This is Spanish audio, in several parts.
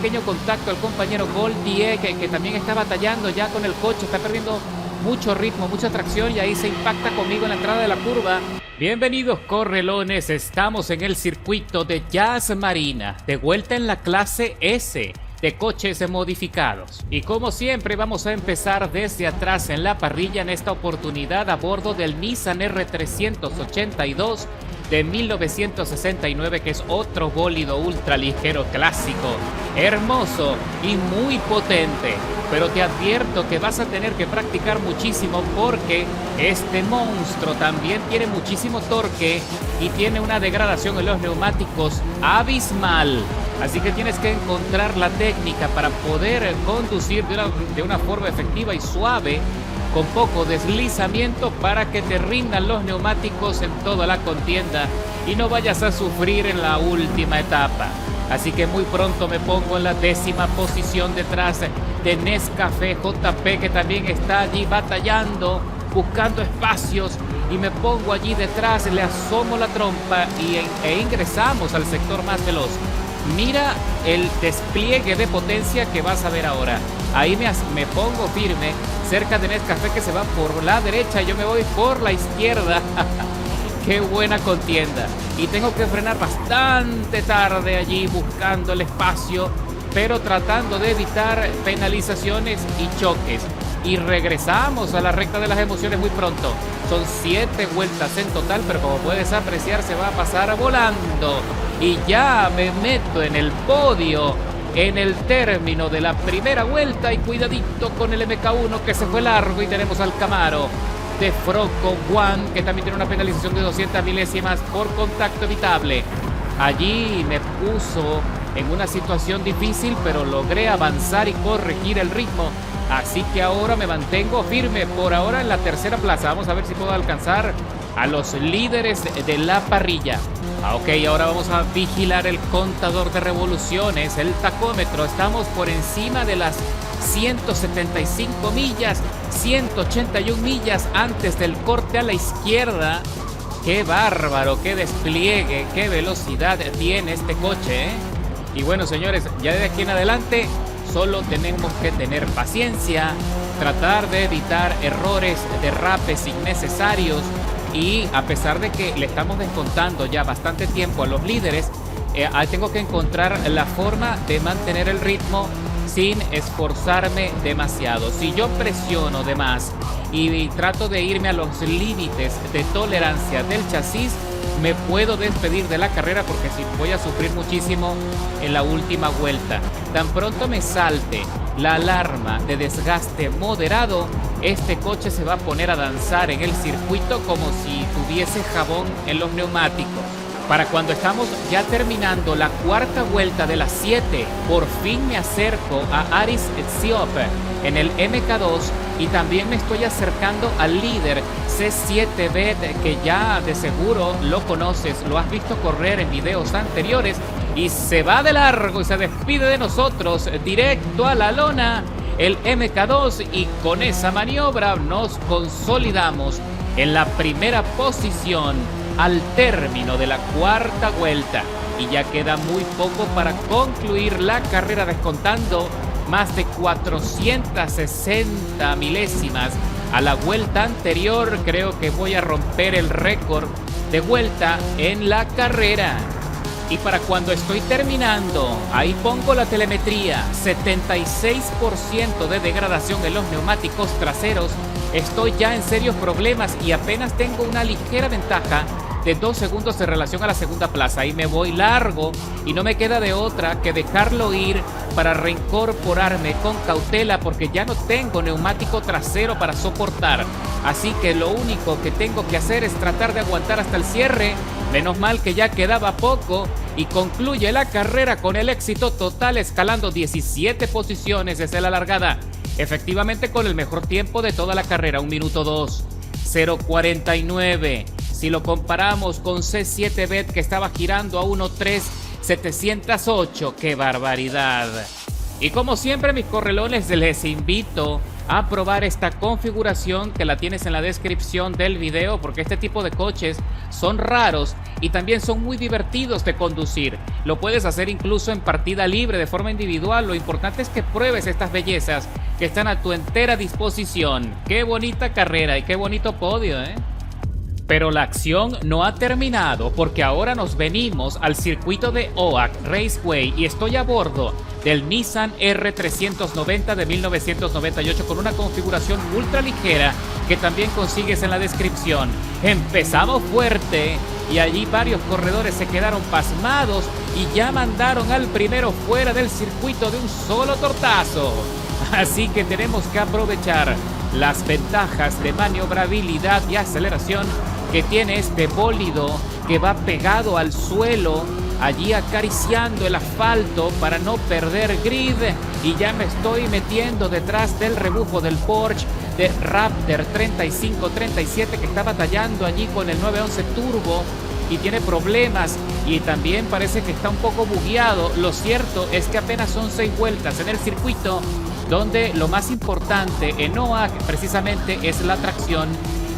pequeño contacto al compañero Goldie, que también está batallando ya con el coche, está perdiendo mucho ritmo, mucha tracción y ahí se impacta conmigo en la entrada de la curva. Bienvenidos correlones, estamos en el circuito de Yas Marina, de vuelta en la clase S de coches modificados. Y como siempre vamos a empezar desde atrás en la parrilla, en esta oportunidad a bordo del Nissan R382 de 1969, que es otro bólido ultraligero clásico, hermoso y muy potente. Pero te advierto que vas a tener que practicar muchísimo porque este monstruo también tiene muchísimo torque y tiene una degradación en los neumáticos abismal. Así que tienes que encontrar la técnica para poder conducir de una forma efectiva y suave, con poco deslizamiento, para que te rindan los neumáticos en toda la contienda y no vayas a sufrir en la última etapa. Así que muy pronto me pongo en la 10ª posición detrás de Nescafé JP, que también está allí batallando, buscando espacios, y me pongo allí detrás, le asomo la trompa e ingresamos al sector más veloz. Mira el despliegue de potencia que vas a ver ahora. Ahí me pongo firme cerca de Nescafé, que se va por la derecha y yo me voy por la izquierda. Qué buena contienda. Y tengo que frenar bastante tarde allí buscando el espacio, pero tratando de evitar penalizaciones y choques. Y regresamos a la recta de las emociones muy pronto. Son 7 vueltas en total, pero como puedes apreciar se va a pasar volando. Y ya me meto en el podio en el término de la primera vuelta. Y cuidadito con el MK1 que se fue largo, y tenemos al Camaro de Froco One, que también tiene una penalización de 200 milésimas por contacto evitable. Allí me puso en una situación difícil, pero logré avanzar y corregir el ritmo. Así que ahora me mantengo firme por ahora en la 3ª plaza. Vamos a ver si puedo alcanzar a los líderes de la parrilla. Ok, ahora vamos a vigilar el contador de revoluciones, el tacómetro. Estamos por encima de las 175 millas, 181 millas antes del corte a la izquierda. ¡Qué bárbaro! ¡Qué despliegue! ¡Qué velocidad tiene este coche! Y bueno, señores, ya de aquí en adelante solo tenemos que tener paciencia, tratar de evitar errores, derrapes innecesarios. Y a pesar de que le estamos descontando ya bastante tiempo a los líderes, tengo que encontrar la forma de mantener el ritmo sin esforzarme demasiado. Si yo presiono de más y trato de irme a los límites de tolerancia del chasis, me puedo despedir de la carrera, porque si voy a sufrir muchísimo en la última vuelta. Tan pronto me salte la alarma de desgaste moderado, este coche se va a poner a danzar en el circuito como si tuviese jabón en los neumáticos. Para cuando estamos ya terminando la 4ª vuelta de las 7, por fin me acerco a Aris Etziop en el MK2, y también me estoy acercando al líder C7B, que ya de seguro lo conoces, lo has visto correr en videos anteriores, y se va de largo y se despide de nosotros directo a la lona el MK2, y con esa maniobra nos consolidamos en la primera posición al término de la 4ª vuelta. Y ya queda muy poco para concluir la carrera, descontando más de 460 milésimas a la vuelta anterior. Creo que voy a romper el récord de vuelta en la carrera. Y para cuando estoy terminando, ahí pongo la telemetría, 76% de degradación en los neumáticos traseros. Estoy ya en serios problemas y apenas tengo una ligera ventaja de 2 segundos en relación a la 2ª plaza. Y me voy largo y no me queda de otra que dejarlo ir para reincorporarme con cautela, porque ya no tengo neumático trasero para soportar. Así que lo único que tengo que hacer es tratar de aguantar hasta el cierre. Menos mal que ya quedaba poco, y concluye la carrera con el éxito total, escalando 17 posiciones desde la largada. Efectivamente, con el mejor tiempo de toda la carrera, 1 minuto 2, 0.49. Si lo comparamos con C7Bet, que estaba girando a 1.3.708, ¡qué barbaridad! Y como siempre, mis correlones, les invito a probar esta configuración, que la tienes en la descripción del video, porque este tipo de coches son raros y también son muy divertidos de conducir. Lo puedes hacer incluso en partida libre, de forma individual. Lo importante es que pruebes estas bellezas que están a tu entera disposición. Qué bonita carrera y qué bonito podio, ¿eh? Pero la acción no ha terminado, porque ahora nos venimos al circuito de Oak Raceway y estoy a bordo del Nissan R390 de 1998 con una configuración ultra ligera que también consigues en la descripción. Empezamos fuerte y allí varios corredores se quedaron pasmados y ya mandaron al primero fuera del circuito de un solo tortazo. Así que tenemos que aprovechar las ventajas de maniobrabilidad y aceleración que tiene este bólido, que va pegado al suelo, allí acariciando el asfalto para no perder grid. Y ya me estoy metiendo detrás del rebufo del Porsche de Raptor 3537, que está batallando allí con el 911 Turbo y tiene problemas, y también parece que está un poco bugueado. Lo cierto es que apenas son 6 vueltas en el circuito, donde lo más importante en OAK precisamente es la tracción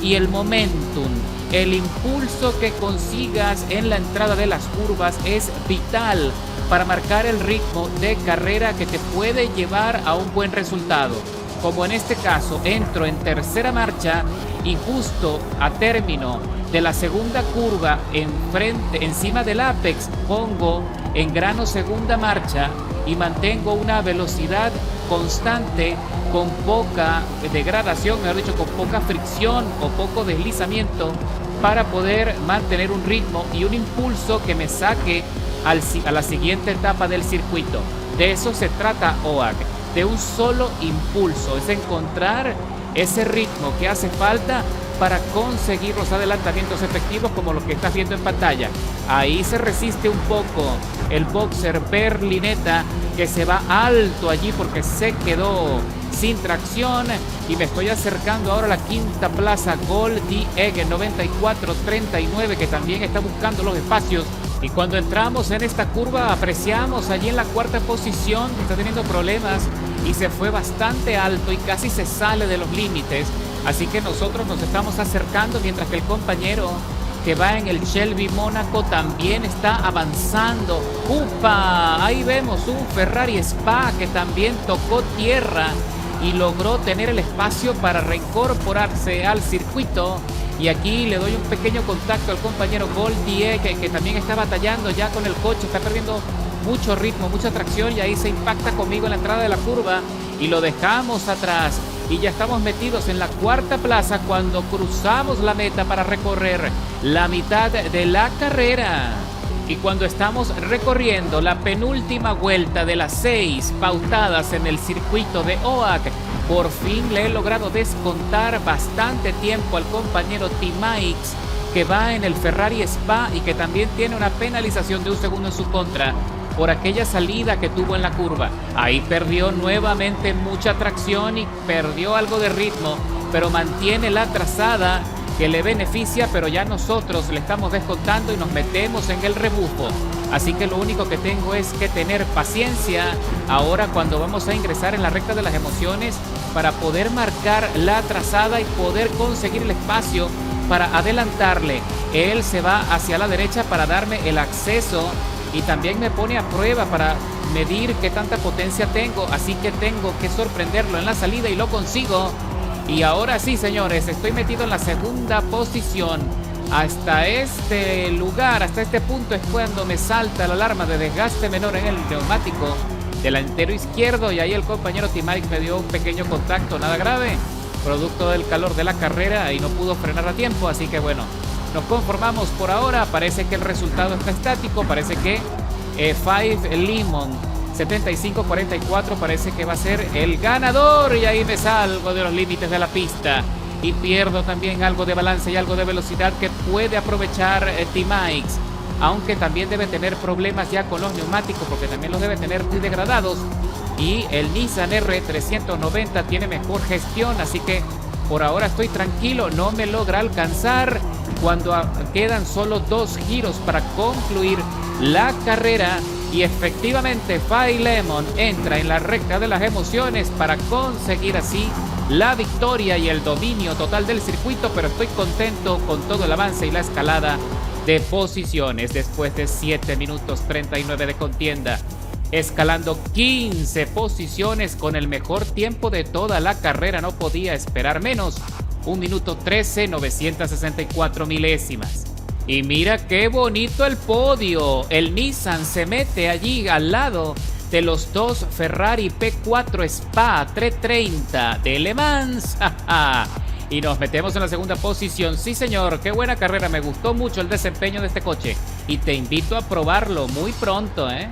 y el momentum. El impulso que consigas en la entrada de las curvas es vital para marcar el ritmo de carrera que te puede llevar a un buen resultado. Como en este caso, entro en tercera marcha y justo a término de la segunda curva, encima del apex, pongo en grano segunda marcha y mantengo una velocidad constante con poca degradación, mejor dicho, con poca fricción o poco deslizamiento, para poder mantener un ritmo y un impulso que me saque a la siguiente etapa del circuito. De eso se trata OAK, de un solo impulso, es encontrar ese ritmo que hace falta para conseguir los adelantamientos efectivos como los que estás viendo en pantalla. Ahí se resiste un poco el boxer Berlinetta, que se va alto allí porque se quedó sin tracción, y me estoy acercando ahora a la quinta plaza Goldie Egg 9439, que también está buscando los espacios. Y cuando entramos en esta curva apreciamos allí en la cuarta posición que está teniendo problemas y se fue bastante alto y casi se sale de los límites. Así que nosotros nos estamos acercando, mientras que el compañero que va en el Shelby Mónaco también está avanzando. ¡Upa! Ahí vemos un Ferrari Spa que también tocó tierra y logró tener el espacio para reincorporarse al circuito. Y aquí le doy un pequeño contacto al compañero Goldie, que también está batallando ya con el coche, está perdiendo mucho ritmo, mucha tracción, y ahí se impacta conmigo en la entrada de la curva y lo dejamos atrás. Y ya estamos metidos en la cuarta plaza cuando cruzamos la meta para recorrer la mitad de la carrera. Y cuando estamos recorriendo la penúltima vuelta de las 6 pautadas en el circuito de OAK, por fin le he logrado descontar bastante tiempo al compañero T-Max, que va en el Ferrari Spa y que también tiene una penalización de 1 segundo en su contra por aquella salida que tuvo en la curva. Ahí perdió nuevamente mucha tracción y perdió algo de ritmo, pero mantiene la trazada que le beneficia, pero ya nosotros le estamos descontando y nos metemos en el rebufo. Así que lo único que tengo es que tener paciencia ahora cuando vamos a ingresar en la recta de las emociones, para poder marcar la trazada y poder conseguir el espacio para adelantarle. Él se va hacia la derecha para darme el acceso y también me pone a prueba para medir qué tanta potencia tengo, así que tengo que sorprenderlo en la salida y lo consigo. Y ahora sí, señores, estoy metido en la segunda posición. Hasta este lugar, hasta este punto es cuando me salta la alarma de desgaste menor en el neumático delantero izquierdo, y ahí el compañero T-Mike me dio un pequeño contacto, nada grave, producto del calor de la carrera, y no pudo frenar a tiempo. Así que bueno, nos conformamos por ahora. Parece que el resultado está estático, parece que Five Lemon 75-44 parece que va a ser el ganador, y ahí me salgo de los límites de la pista y pierdo también algo de balance y algo de velocidad que puede aprovechar T-Max, aunque también debe tener problemas ya con los neumáticos, porque también los debe tener muy degradados, y el Nissan R390 tiene mejor gestión, así que por ahora estoy tranquilo. No me logra alcanzar cuando quedan solo 2 giros para concluir la carrera, y efectivamente Five Lemon entra en la recta de las emociones para conseguir así la victoria y el dominio total del circuito, pero estoy contento con todo el avance y la escalada de posiciones después de 7 minutos 39 de contienda, escalando 15 posiciones con el mejor tiempo de toda la carrera. No podía esperar menos. 1 minuto 13, 964 milésimas. Y mira qué bonito el podio. El Nissan se mete allí al lado de los dos Ferrari P4 Spa 330 de Le Mans. Y nos metemos en la segunda posición. Sí, señor, qué buena carrera. Me gustó mucho el desempeño de este coche. Y te invito a probarlo muy pronto, ¿eh?